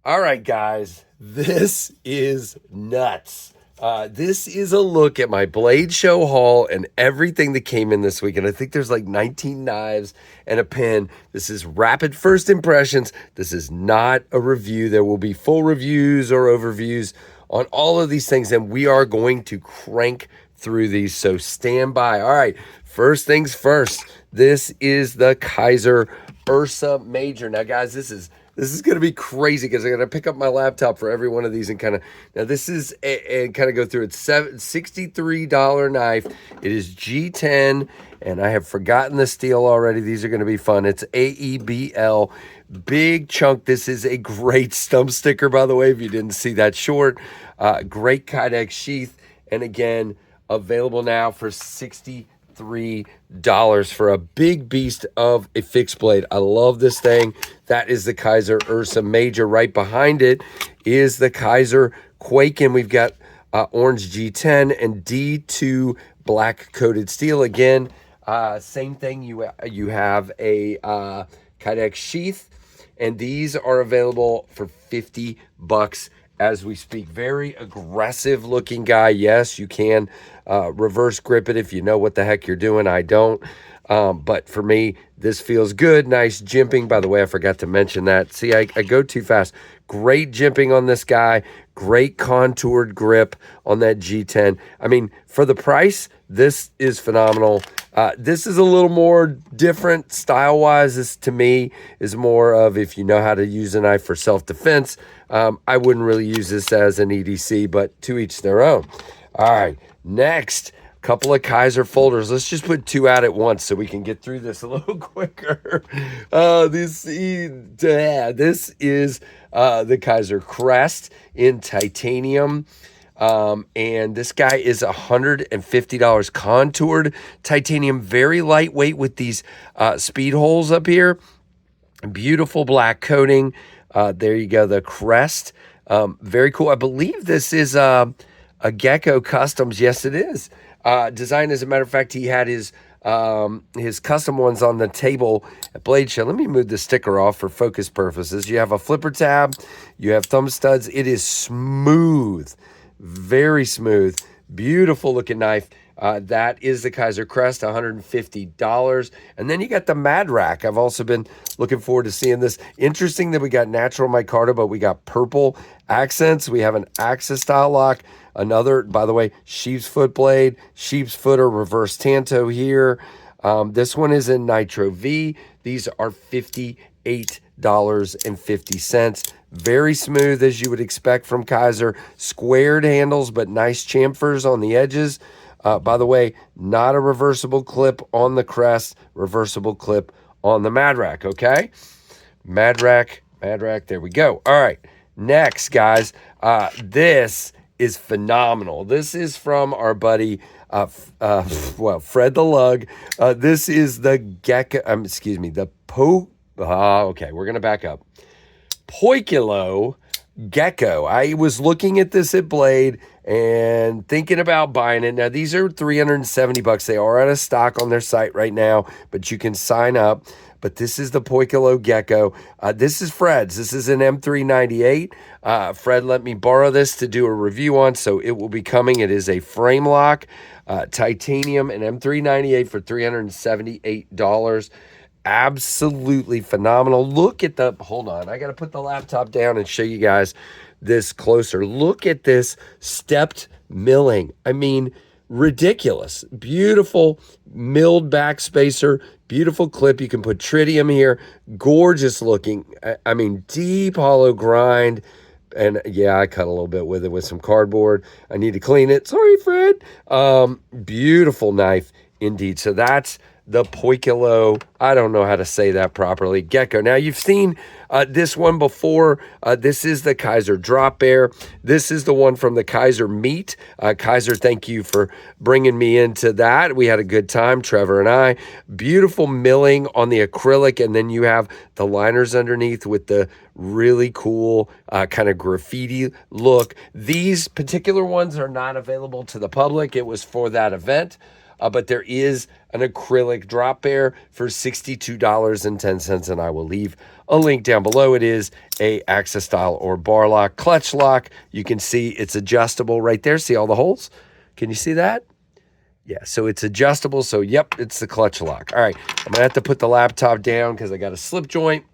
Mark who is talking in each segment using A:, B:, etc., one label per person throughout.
A: All right, guys, this is nuts. This is a look at my Bladeshow haul and everything that came in this week. And I think there's like 19 knives and a pen. This is rapid first impressions. This is not a review. There will be full reviews or overviews on all of these things, and we are going to crank through these. So stand by. All right, first things first. This is the Kaiser Ursa Major. Now, guys, this is going to be crazy because I got to pick up my laptop for every one of these and kind of, now this is, and kind of go through it. $63 knife. It is G10, and I have forgotten the steel already. These are going to be fun. It's AEBL. Big chunk. This is a great stump sticker, by the way, if you didn't see that short. Great Kydex sheath. And again, available now for $63 for a big beast of a fixed blade. I love this thing. That is the Kaiser Ursa Major. Right behind it is the Kaiser Quaken. We've got orange G10 and D2 black coated steel. Again, same thing. You have a Kydex sheath, and these are available for $50 as we speak. Very aggressive looking guy. Yes, you can reverse grip it if you know what the heck you're doing. I don't. But for me, this feels good. Nice jimping. By the way, I forgot to mention that. See, I go too fast. Great jimping on this guy. Great contoured grip on that G10. I mean, for the price, this is phenomenal. This is a little more different style-wise. This, to me, is more of if you know how to use a knife for self-defense. I wouldn't really use this as an EDC, but to each their own. All right, next, a couple of Kaisa Folders. Let's just put two out at once so we can get through this a little quicker. This is the Kaiser Crest in titanium. And this guy is $150 contoured titanium, very lightweight with these speed holes up here. Beautiful black coating. There you go, the Crest. Very cool. I believe this is a Gecko Customs. Yes, it is. Design, as a matter of fact, he had his custom ones on the table at Bladeshow. Let me move the sticker off for focus purposes. You have a flipper tab. You have thumb studs. It is smooth. Very smooth, beautiful looking knife. That is the Kaiser Crest, $150. And then you got the Mad Rack. I've also been looking forward to seeing this. Interesting that we got natural micarta, but we got purple accents. We have an Axis style lock. Another, by the way, sheep's foot blade, sheep's foot or reverse tanto here. This one is in Nitro V. These are $58.50. Very smooth, as you would expect from Kaiser. Squared handles, but nice chamfers on the edges. By the way, not a reversible clip on the Crest, reversible clip on the Mad Rack, okay? Mad Rack, there we go. All right, next, guys, this is phenomenal. This is from our buddy, Fred the Lug. This is the Gecko, okay, we're going to back up. Piccolo Gecko. I was looking at this at Blade and thinking about buying it. Now, these are $370. They are out of stock on their site right now, but you can sign up. But this is the Piccolo Gecko. This is Fred's. This is an M398. Fred let me borrow this to do a review on, so it will be coming. It is a frame lock, titanium, and M398 for $378. Absolutely phenomenal. Look at the, hold on, I got to put the laptop down and show you guys this closer. Look at this stepped milling. I mean, ridiculous. Beautiful milled back spacer, beautiful clip. You can put tritium here. Gorgeous looking. I mean, deep hollow grind. And yeah, I cut a little bit with it with some cardboard. I need to clean it. Sorry, Fred. Beautiful knife indeed. So that's the Piccolo, I don't know how to say that properly, Gecko. Now, you've seen this one before. This is the Kaiser Drop Bear. This is the one from the Kaiser Meet. Kaiser, thank you for bringing me into that. We had a good time, Trevor and I. Beautiful milling on the acrylic, and then you have the liners underneath with the really cool kind of graffiti look. These particular ones are not available to the public. It was for that event. but there is an acrylic drop bear for $62.10, and I will leave a link down below. It is a access style or bar lock, clutch lock. You can see it's adjustable right there. See all the holes? Can you see that? Yeah, so it's adjustable. So, yep, it's the clutch lock. All right, I'm going to have to put the laptop down because I got a slip joint.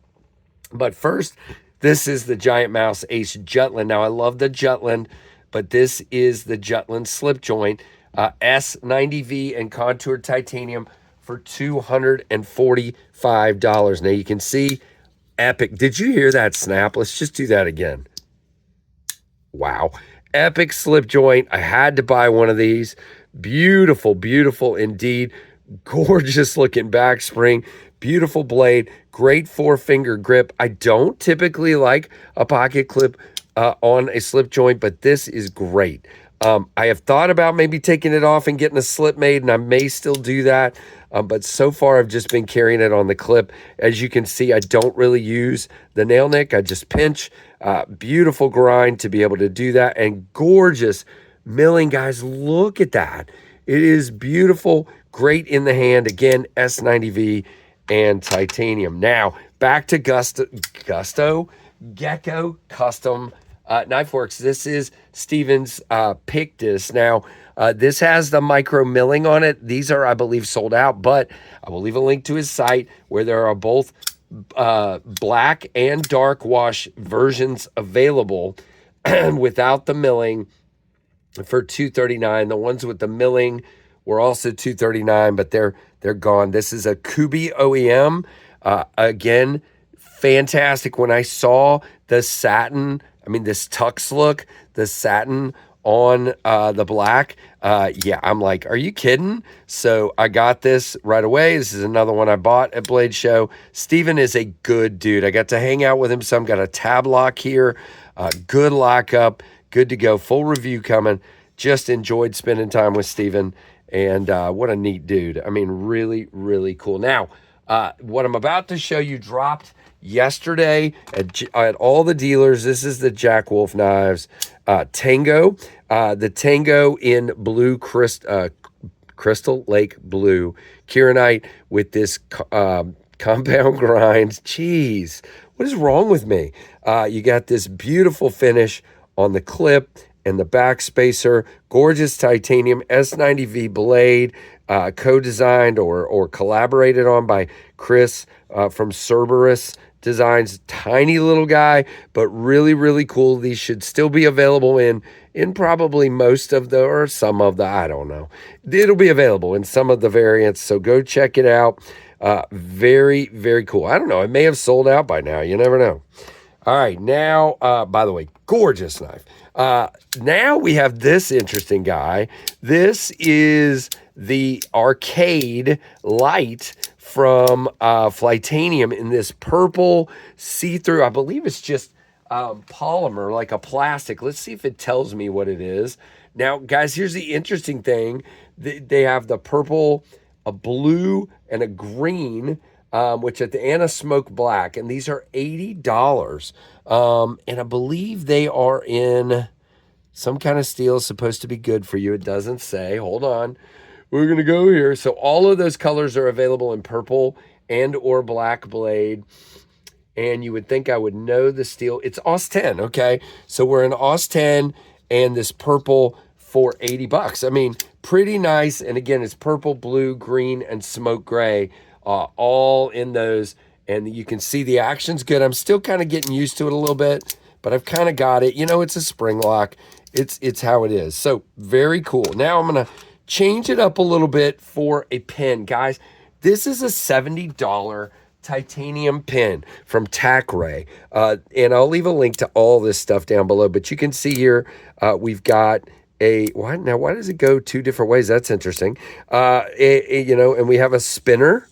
A: But first, this is the Giant Mouse Ace Jutland. Now, I love the Jutland, but this is the Jutland slip joint, S90V and contoured titanium for $245. Now, you can see epic. Did you hear that snap? Let's just do that again. Wow. Epic slip joint. I had to buy one of these. Beautiful, beautiful indeed. Gorgeous looking back spring. Beautiful blade. Great 4-finger grip. I don't typically like a pocket clip on a slip joint, but this is great. I have thought about maybe taking it off and getting a slip made, and I may still do that. But so far, I've just been carrying it on the clip. As you can see, I don't really use the nail nick. I just pinch. Beautiful grind to be able to do that. And gorgeous milling, guys. Look at that. It is beautiful. Great in the hand. Again, S90V and titanium. Now, back to Gusto Gecko Custom Knife Works. This is Steven's Pictus. Now, this has the micro milling on it. These are, I believe, sold out, but I will leave a link to his site where there are both black and dark wash versions available without the milling for $239. The ones with the milling were also $239, but they're gone. This is a Kubi OEM. Again, fantastic. When I saw the satin, this tux look, the satin on the black, yeah, I'm like, are you kidding? So I got this right away. This is another one I bought at Bladeshow. Steven is a good dude. I got to hang out with him some. Got a tab lock here. Good lockup. Good to go. Full review coming. Just enjoyed spending time with Steven. And what a neat dude. Really, really cool. Now, what I'm about to show you dropped yesterday at all the dealers. This is the Jackwolf knives. Tango. The Tango in blue Crystal Lake blue. Kieranite with this compound grinds. Jeez, what is wrong with me? You got this beautiful finish on the clip and the back spacer. Gorgeous titanium S90V blade, co-designed or collaborated on by Chris from Cerberus Designs. Tiny little guy, but really, really cool. These should still be available in probably most of the, or some of the, I don't know. It'll be available in some of the variants, so go check it out. Very, very cool. I don't know. It may have sold out by now. You never know. All right, now, by the way, gorgeous knife. Now we have this interesting guy. This is the Arcade Light from Flightanium in this purple see-through. I believe it's just polymer, like a plastic. Let's see if it tells me what it is. Now, guys, here's the interesting thing. They have the purple, a blue, and a green, which at the end a smoke black, and these are $80. And I believe they are in some kind of steel, supposed to be good for you. It doesn't say. Hold on. We're going to go here. So all of those colors are available in purple and or black blade. And you would think I would know the steel. It's AUS 10, okay? So we're in AUS 10 and this purple for $80. Pretty nice. And again, it's purple, blue, green, and smoke gray, all in those. And you can see the action's good. I'm still kind of getting used to it a little bit, but I've kind of got it. It's a spring lock. It's how it is. So very cool. Now I'm going to change it up a little bit for a pin. Guys, this is a $70 titanium pin from Tacray. And I'll leave a link to all this stuff down below. But you can see here, we've got a, why does it go two different ways? That's interesting. And we have a spinner.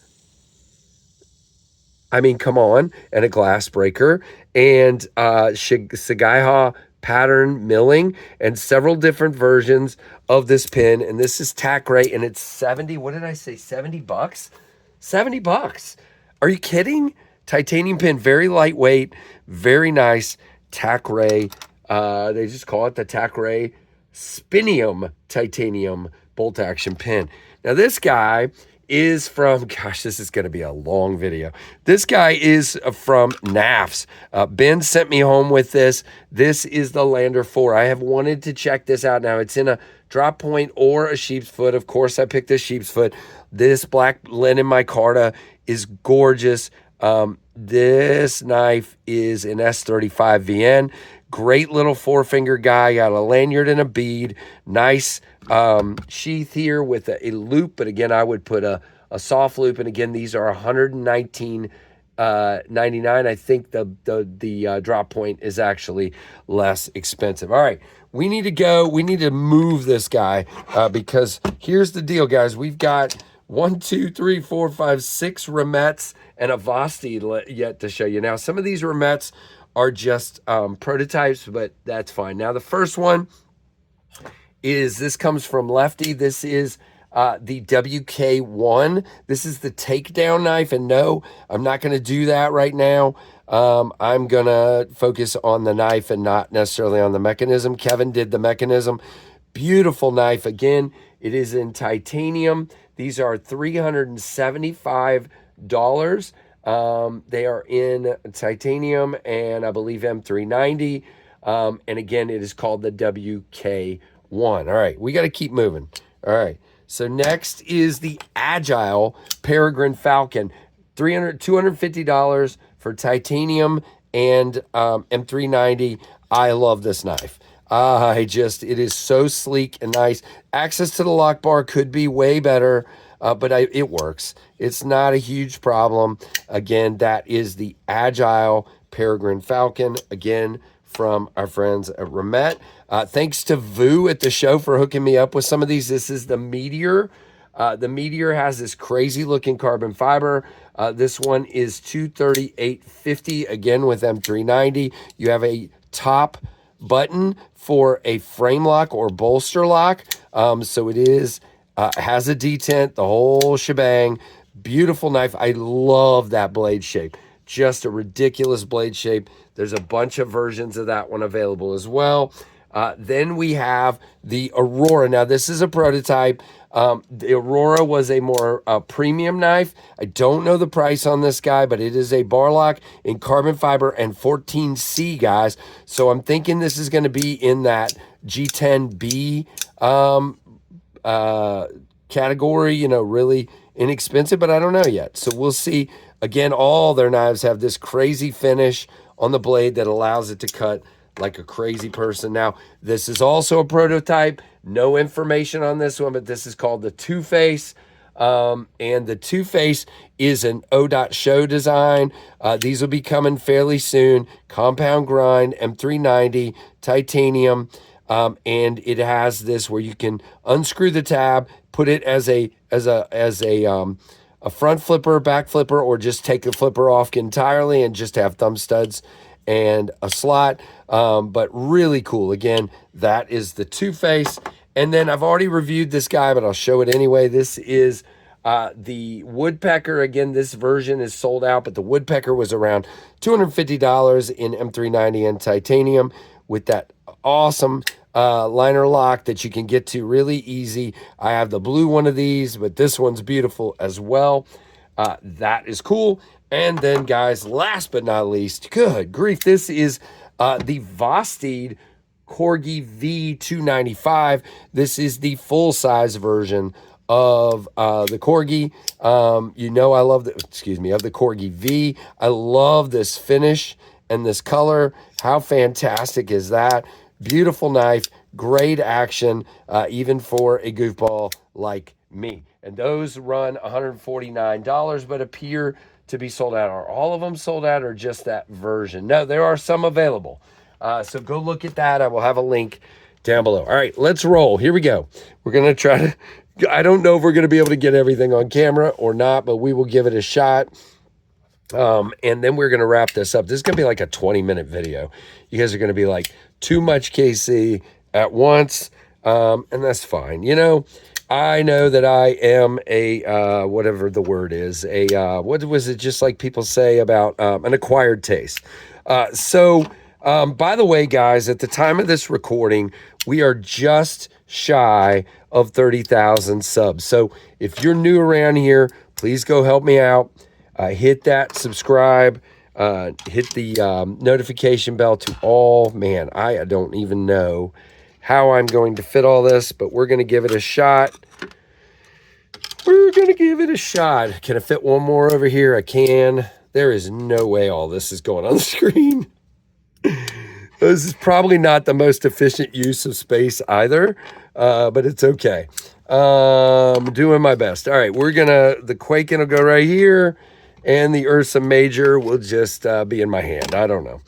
A: Come on. And a glass breaker. And Sagaiha pattern milling and several different versions of this pin. And this is Tacray, and it's 70. What did I say? $70? $70. Are you kidding? Titanium pin, very lightweight, very nice. Tacray. They just call it the Tacray Spinium Titanium bolt action pin. Now this guy is from, gosh, this is going to be a long video. This guy is from navs. Ben sent me home with this. This is the Lander 4. I have wanted to check this out now. It's in a drop point or a sheep's foot. Of course, I picked a sheep's foot. This black linen micarta is gorgeous. This knife is an S35 VN. Great little four-finger guy. Got a lanyard and a bead. Nice sheath here with a loop. But again, I would put a soft loop. And again, these are $119.99. I think the drop point is actually less expensive. All right, we need to go. We need to move this guy because here's the deal, guys. We've got 1, 2, 3, 4, 5, 6 Remettes and a Vosti yet to show you. Now, some of these Remettes are just prototypes, but that's fine. Now, the first one is, this comes from Lefty. This is the WK1. This is the takedown knife, and no, I'm not going to do that right now. I'm going to focus on the knife and not necessarily on the mechanism. Kevin did the mechanism. Beautiful knife. Again, it is in titanium. These are $375. They are in titanium and I believe M390. And again, it is called the WK1. All right, we got to keep moving. All right, so next is the Agile Paragrin Falcon. $250 for titanium and M390. I love this knife. It is so sleek and nice. Access to the lock bar could be way better, but it works. It's not a huge problem. Again, that is the Agile Paragrin Falcon, again, from our friends at Remette. Thanks to Vu at the show for hooking me up with some of these. This is the Meteor. The Meteor has this crazy looking carbon fiber. This one is $238.50, again with M390. You have a top button for a frame lock or bolster lock. So it is has a detent, the whole shebang. Beautiful knife. I love that blade shape. Just a ridiculous blade shape. There's a bunch of versions of that one available as well. Then we have the Aurora. Now, this is a prototype. The Aurora was a more premium knife. I don't know the price on this guy, but it is a bar lock in carbon fiber and 14C, guys. So I'm thinking this is going to be in that G10B category, you know, really inexpensive, but I don't know yet. So we'll see. Again, all their knives have this crazy finish on the blade that allows it to cut like a crazy person. Now, this is also a prototype. No information on this one, but this is called the TwoFace. And the TwoFace is an O.Show design. These will be coming fairly soon. Compound grind, M390, titanium. And it has this where you can unscrew the tab, put it as a front flipper, back flipper, or just take the flipper off entirely and just have thumb studs and a slot. But really cool. Again, that is the TwoFace. And then I've already reviewed this guy, but I'll show it anyway. This is the Woodpecker. Again, this version is sold out, but the Woodpecker was around $250 in M390 and titanium with that awesome liner lock that you can get to really easy. I have the blue one of these, but this one's beautiful as well. That is cool. And then, guys, last but not least, good grief, this is the Vosti Corgi V295. This is the full-size version of the Corgi. You know I love the, of the Corgi V. I love this finish and this color. How fantastic is that? Beautiful knife, great action, even for a goofball like me. And those run $149, but appear to be sold out. Are all of them sold out or just that version? No, there are some available. So go look at that. I will have a link down below. All right, let's roll. Here we go. We're going to try to, I don't know if we're going to be able to get everything on camera or not, but we will give it a shot. And then we're going to wrap this up. This is going to be like a 20-minute video. You guys are going to be like, too much KC at once. And that's fine. You know, I know that I am a, whatever the word is, what was it just like people say about an acquired taste. So by the way, guys, at the time of this recording, we are just shy of 30,000 subs. So if you're new around here, please go help me out. Hit that subscribe, hit the notification bell to all. Man, I don't even know how I'm going to fit all this, but we're going to give it a shot. We're going to give it a shot. Can I fit one more over here? I can. There is no way all this is going on the screen. This is probably not the most efficient use of space either, but it's okay. I'm doing my best. All right, the Quaking will go right here, and the Ursa Major will just be in my hand. I don't know.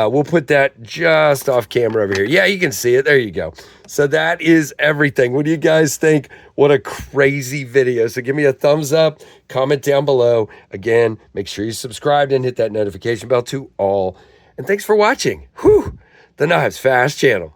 A: We'll put that just off camera over here. Yeah, you can see it. There you go. So that is everything. What do you guys think? What a crazy video. So give me a thumbs up, comment down below. Again, make sure you subscribe and hit that notification bell to all. And thanks for watching. Whew, the Knives Fast channel.